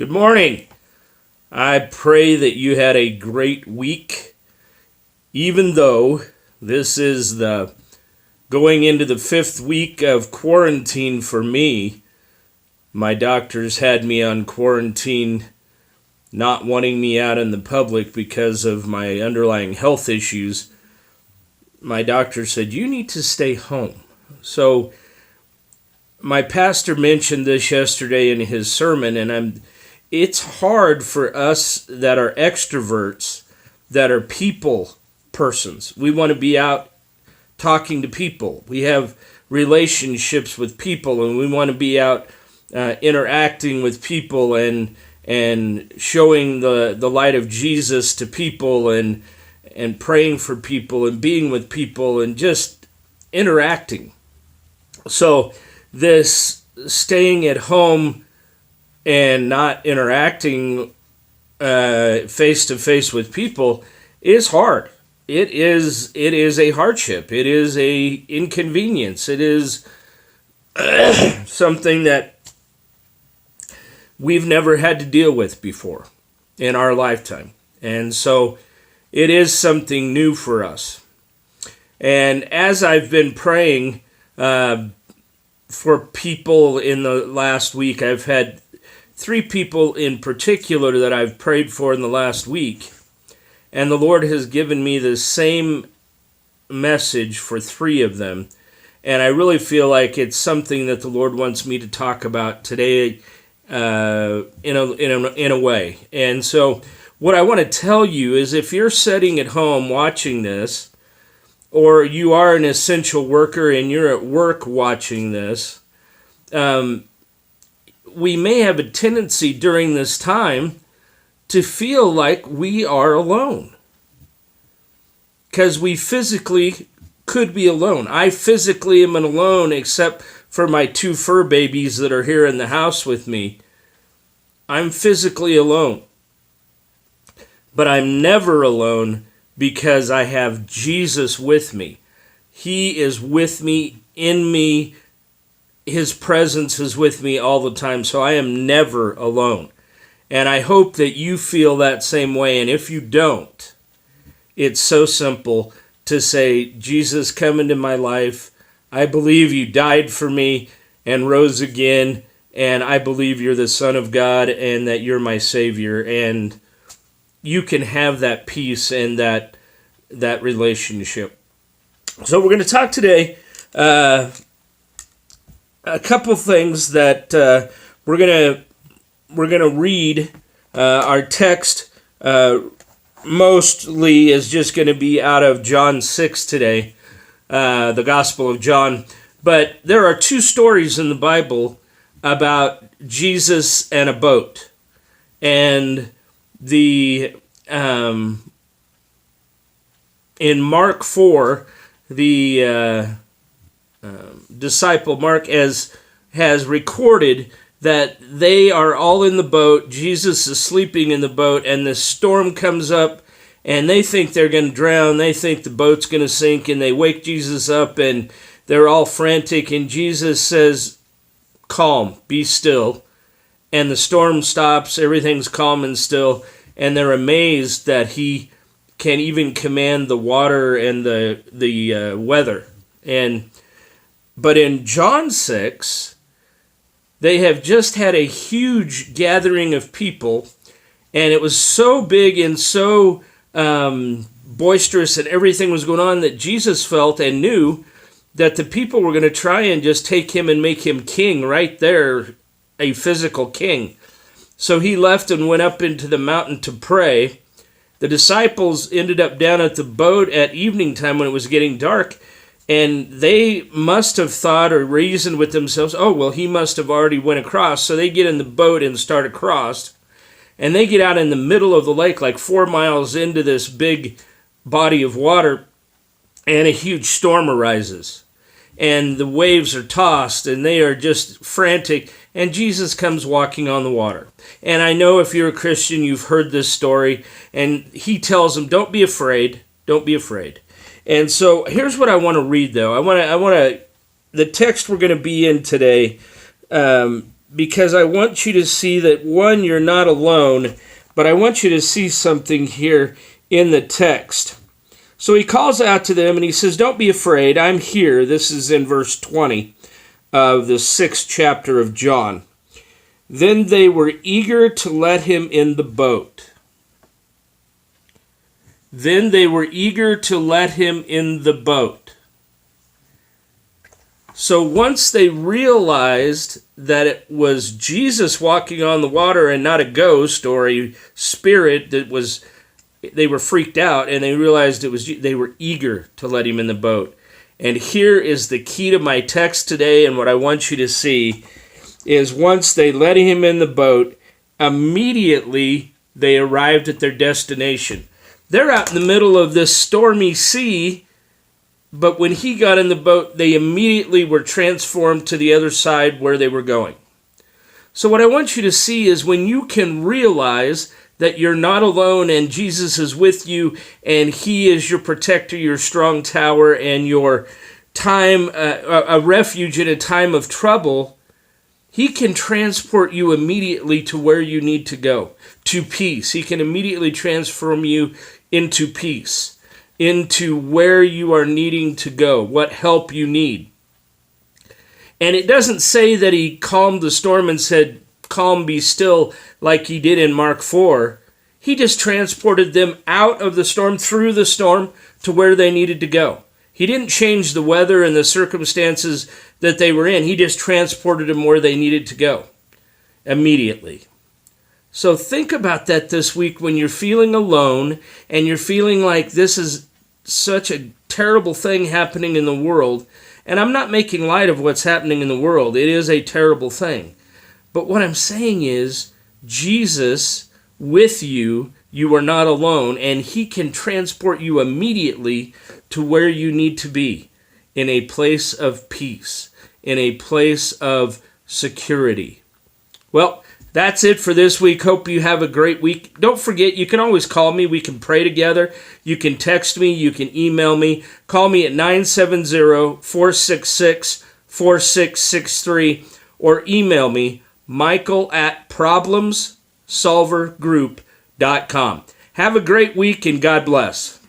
Good morning. I pray that you had a great week, even though this is the going into the 5th week of quarantine for me. My doctors had me on quarantine, not wanting me out in the public because of my underlying health issues. My doctor said, you need to stay home. So my pastor mentioned this yesterday in his sermon, and it's hard for us that are extroverts, that are people persons. We want to be out talking to people. We have relationships with people, and we want to be out interacting with people and showing the light of Jesus to people and praying for people and being with people and just interacting. So this staying at home and not interacting face to face with people is hard. It is a hardship. It is a inconvenience. It is something that we've never had to deal with before in our lifetime. And so it is something new for us. And as I've been praying for people in the last week, I've had 3 people in particular that I've prayed for in the last week, and the Lord has given me the same message for 3 of them, and I really feel like it's something that the Lord wants me to talk about today in a way. And so what I want to tell you is, if you're sitting at home watching this, or you are an essential worker and you're at work watching this, we may have a tendency during this time to feel like we are alone. Because we physically could be alone. I physically am alone except for my 2 fur babies that are here in the house with me. I'm physically alone. But I'm never alone because I have Jesus with me. He is with me, in me. His presence is with me all the time, so I am never alone. And I hope that you feel that same way. And if you don't, it's so simple to say, Jesus, come into my life. I believe you died for me and rose again. And I believe you're the Son of God and that you're my Savior. And you can have that peace and that relationship. So we're going to talk today a couple things that we're gonna read. Our text mostly is just going to be out of John 6 today, the Gospel of John. But there are 2 stories in the Bible about Jesus and a boat, and in Mark 4, the disciple Mark has recorded that they are all in the boat. Jesus is sleeping in the boat, and the storm comes up, and they think they're going to drown. They think the boat's going to sink, and they wake Jesus up, and they're all frantic, and Jesus says, calm, be still. And the storm stops, everything's calm and still, and they're amazed that he can even command the water and the weather. But in John 6, they have just had a huge gathering of people, and it was so big and so boisterous and everything was going on that Jesus felt and knew that the people were going to try and just take him and make him king right there, a physical king. So he left and went up into the mountain to pray. The disciples ended up down at the boat at evening time when it was getting dark, and they must have thought or reasoned with themselves, oh, well, he must have already went across. So they get in the boat and start across, and they get out in the middle of the lake, like 4 miles into this big body of water, and a huge storm arises. And the waves are tossed, and they are just frantic, and Jesus comes walking on the water. And I know if you're a Christian, you've heard this story, and he tells them, don't be afraid, don't be afraid. And so here's what I want to read, though. I want to the text we're going to be in today because I want you to see that, one, you're not alone, but I want you to see something here in the text. So he calls out to them and he says, don't be afraid, I'm here. This is in verse 20 of the 6th chapter of John. Then they were eager to let him in the boat. Then they were eager to let him in the boat. So once they realized that it was Jesus walking on the water and not a ghost or a spirit that was, they were freaked out, and they realized it was, they were eager to let him in the boat. And here is the key to my text today, and what I want you to see is once they let him in the boat, immediately they arrived at their destination. They're out in the middle of this stormy sea, but when he got in the boat, they immediately were transformed to the other side where they were going. So what I want you to see is when you can realize that you're not alone and Jesus is with you and he is your protector, your strong tower, and your time, a refuge in a time of trouble, he can transport you immediately to where you need to go, to peace. He can immediately transform you into peace, into where you are needing to go, what help you need. And it doesn't say that he calmed the storm and said, calm, be still, like he did in Mark 4. He just transported them out of the storm, through the storm, to where they needed to go. He didn't change the weather and the circumstances that they were in. He just transported them where they needed to go immediately. So think about that this week when you're feeling alone and you're feeling like this is such a terrible thing happening in the world. And I'm not making light of what's happening in the world. It is a terrible thing. But what I'm saying is Jesus with you, you are not alone, and he can transport you immediately to where you need to be, in a place of peace, in a place of security. Well, that's it for this week. Hope you have a great week. Don't forget, you can always call me. We can pray together. You can text me. You can email me. Call me at 970-466-4663 or email me, michael@problemsolvergroup.com. Have a great week and God bless.